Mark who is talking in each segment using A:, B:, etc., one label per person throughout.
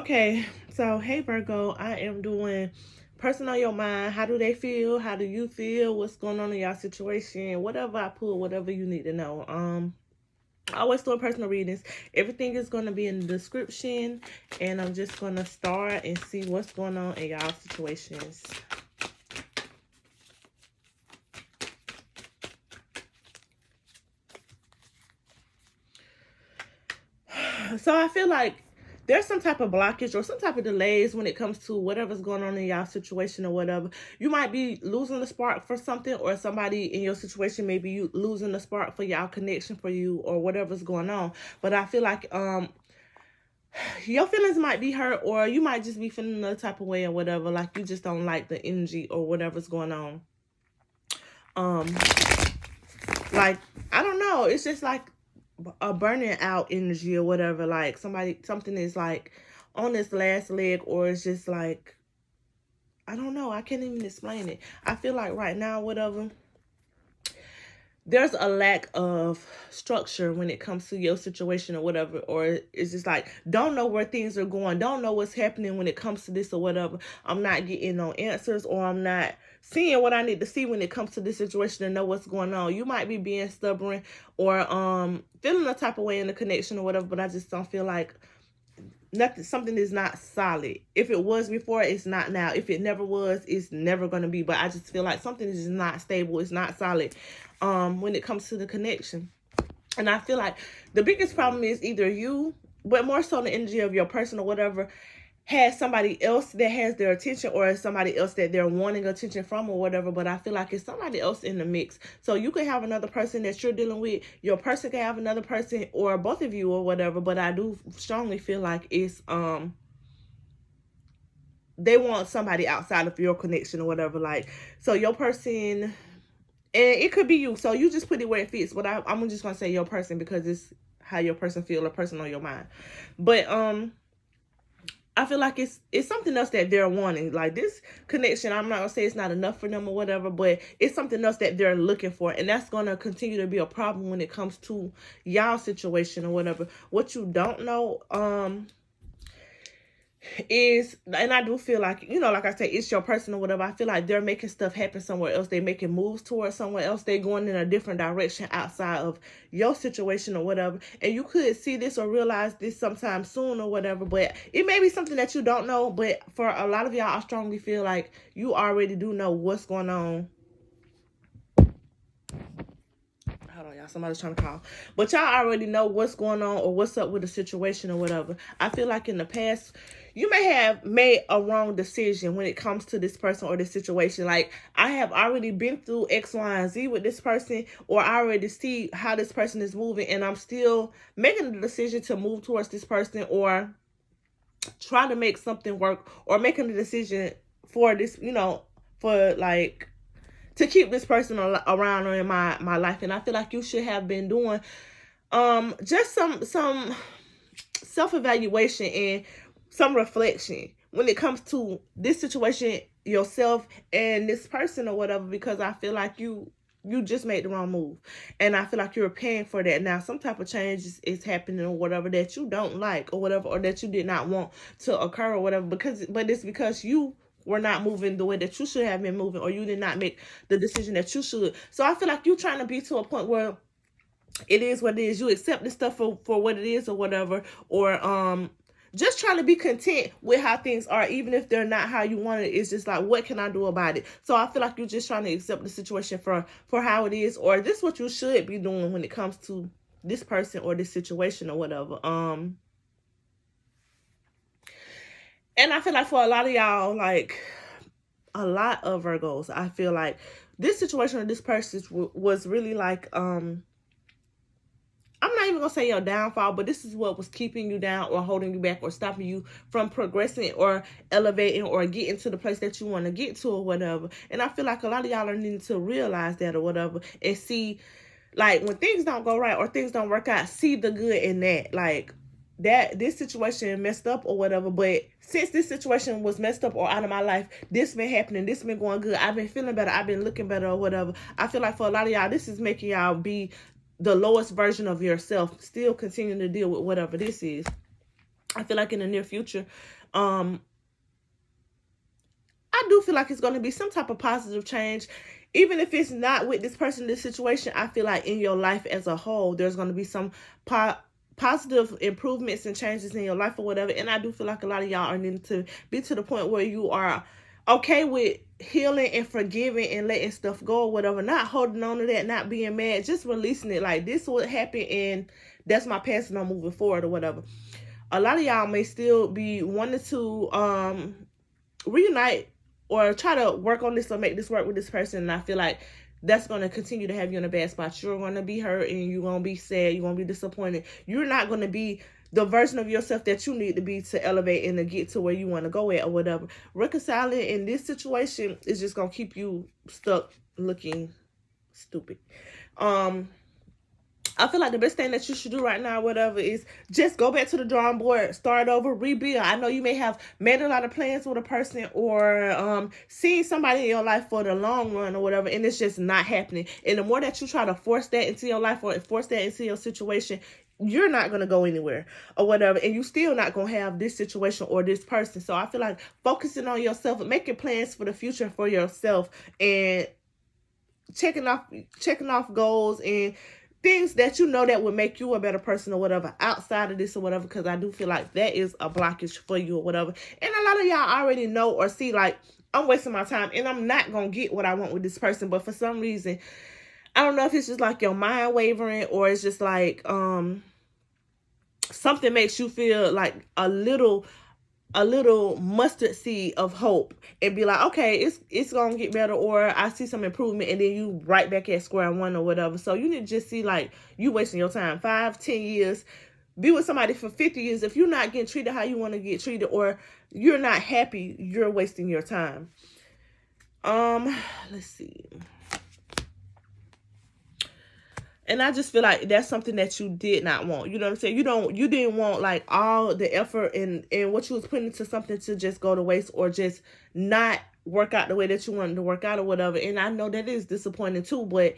A: Okay, so hey Virgo, I am doing person on your mind. How do they feel? How do you feel? What's going on in y'all situation? Whatever I pull, whatever you need to know. I always doing personal readings. Everything is gonna be in the description, and I'm just gonna start and see what's going on in y'all situations. So I feel like there's some type of blockage or some type of delays when it comes to whatever's going on in y'all situation or whatever. You might be losing the spark for something, or somebody in your situation may be you losing the spark for y'all connection for you or whatever's going on. But I feel like your feelings might be hurt, or you might just be feeling another type of way or whatever. Like you just don't like the energy or whatever's going on. Like I don't know. It's just like a burning out energy or whatever. Like something is like on this last leg, or it's just like, I don't know. I can't even explain it. I feel like right now, whatever, there's a lack of structure when it comes to your situation or whatever, or it's just like don't know where things are going, don't know what's happening when it comes to this or whatever. I'm not getting no answers, or I'm not seeing what I need to see when it comes to this situation to know what's going on. You might be being stubborn or feeling a type of way in the connection or whatever, but I just don't feel like something is not solid. If it was before, it's not now. If it never was, it's never going to be. But I just feel like something is not stable, it's not solid when it comes to the connection. And I feel like the biggest problem is either you, but more so the energy of your person or whatever, has somebody else that has their attention, or somebody else that they're wanting attention from or whatever. But I feel like it's somebody else in the mix. So you can have another person that you're dealing with, your person can have another person, or both of you or whatever. But I do strongly feel like it's they want somebody outside of your connection or whatever. Like, so your person, and it could be you, so you just put it where it fits. But I'm just gonna say your person because it's how your person feel, a person on your mind. But I feel like it's something else that they're wanting. Like this connection, I'm not gonna say it's not enough for them or whatever, but it's something else that they're looking for, and that's gonna continue to be a problem when it comes to y'all situation or whatever. What you don't know, is, and I do feel like, like I say, it's your person or whatever. I feel like they're making stuff happen somewhere else. They making moves towards somewhere else. They going in a different direction outside of your situation or whatever. And you could see this or realize this sometime soon or whatever, but it may be something that you don't know. But for a lot of y'all, I strongly feel like you already do know what's going on. Hold on, y'all. Somebody's trying to call. But y'all already know what's going on or what's up with the situation or whatever. I feel like in the past, you may have made a wrong decision when it comes to this person or this situation. Like, I have already been through X, Y, and Z with this person, or I already see how this person is moving, and I'm still making the decision to move towards this person, or trying to make something work, or making the decision for this, for like to keep this person around in my life. And I feel like you should have been doing just some self-evaluation and some reflection when it comes to this situation, yourself and this person or whatever, because I feel like you just made the wrong move, and I feel like you're paying for that now. Some type of change is happening or whatever that you don't like or whatever, or that you did not want to occur or whatever, but it's because you were not moving the way that you should have been moving, or you did not make the decision that you should. So I feel like you're trying to be to a point where it is what it is. You accept this stuff for what it is or whatever, or just trying to be content with how things are, even if they're not how you want it. It's just like, what can I do about it? So I feel like you're just trying to accept the situation for how it is, or this is what you should be doing when it comes to this person or this situation or whatever. And I feel like for a lot of y'all, like a lot of Virgos, I feel like this situation or this person was really like, I'm not even gonna say your downfall, but this is what was keeping you down or holding you back or stopping you from progressing or elevating or getting to the place that you want to get to or whatever. And I feel like a lot of y'all are needing to realize that or whatever, and see, like, when things don't go right or things don't work out, see the good in that. Like, that this situation messed up or whatever, but since this situation was messed up or out of my life, this been happening, this been going good, I've been feeling better, I've been looking better or whatever. I feel like for a lot of y'all, this is making y'all be the lowest version of yourself, still continuing to deal with whatever this is. I feel like in the near future, I do feel like it's going to be some type of positive change. Even if it's not with this person, this situation, I feel like in your life as a whole, there's going to be some positive improvements and changes in your life or whatever. And I do feel like a lot of y'all are needing to be to the point where you are okay with healing and forgiving and letting stuff go or whatever. Not holding on to that, not being mad, just releasing it. Like, this what happened and that's my past and I'm moving forward or whatever. A lot of y'all may still be wanting to reunite or try to work on this or make this work with this person, and I feel like that's going to continue to have you in a bad spot. You're going to be hurt and you're going to be sad. You're going to be disappointed. You're not going to be the version of yourself that you need to be to elevate and to get to where you want to go at or whatever. Reconciling in this situation is just going to keep you stuck looking stupid. I feel like the best thing that you should do right now, whatever, is just go back to the drawing board, start over, rebuild. I know you may have made a lot of plans with a person or seen somebody in your life for the long run or whatever, and it's just not happening. And the more that you try to force that into your life or force that into your situation, you're not going to go anywhere or whatever, and you still not going to have this situation or this person. So I feel like focusing on yourself and making plans for the future for yourself and checking off goals and things that you know that would make you a better person or whatever outside of this or whatever, because I do feel like that is a blockage for you or whatever. And a lot of y'all already know or see, like, I'm wasting my time and I'm not going to get what I want with this person. But for some reason, I don't know if it's just like your mind wavering or it's just like something makes you feel like a little mustard seed of hope and be like, okay, it's gonna get better, or I see some improvement, and then you right back at square one or whatever. So you need to just see, like, you wasting your time 5-10 years, be with somebody for 50 years. If you're not getting treated how you want to get treated, or you're not happy, you're wasting your time. Let's see. And I just feel like that's something that you did not want. You know what I'm saying? You didn't want, like, all the effort and what you was putting into something to just go to waste or just not work out the way that you wanted to work out or whatever. And I know that is disappointing too, but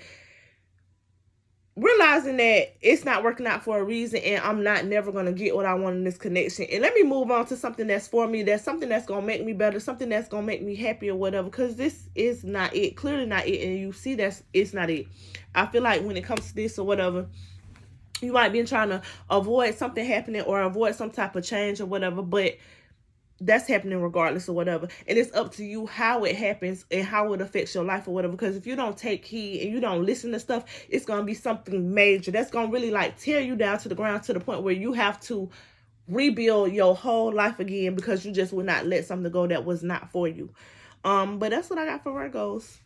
A: realizing that it's not working out for a reason and I'm not never going to get what I want in this connection. And let me move on to something that's for me, that's something that's going to make me better, something that's going to make me happy or whatever, because this is not it. Clearly not it. And you see it's not it. I feel like when it comes to this or whatever, you might be trying to avoid something happening or avoid some type of change or whatever, but that's happening regardless or whatever. And it's up to you how it happens and how it affects your life or whatever. Because if you don't take heed and you don't listen to stuff, it's going to be something major that's going to really, like, tear you down to the ground to the point where you have to rebuild your whole life again because you just would not let something go that was not for you. But that's what I got for Virgos.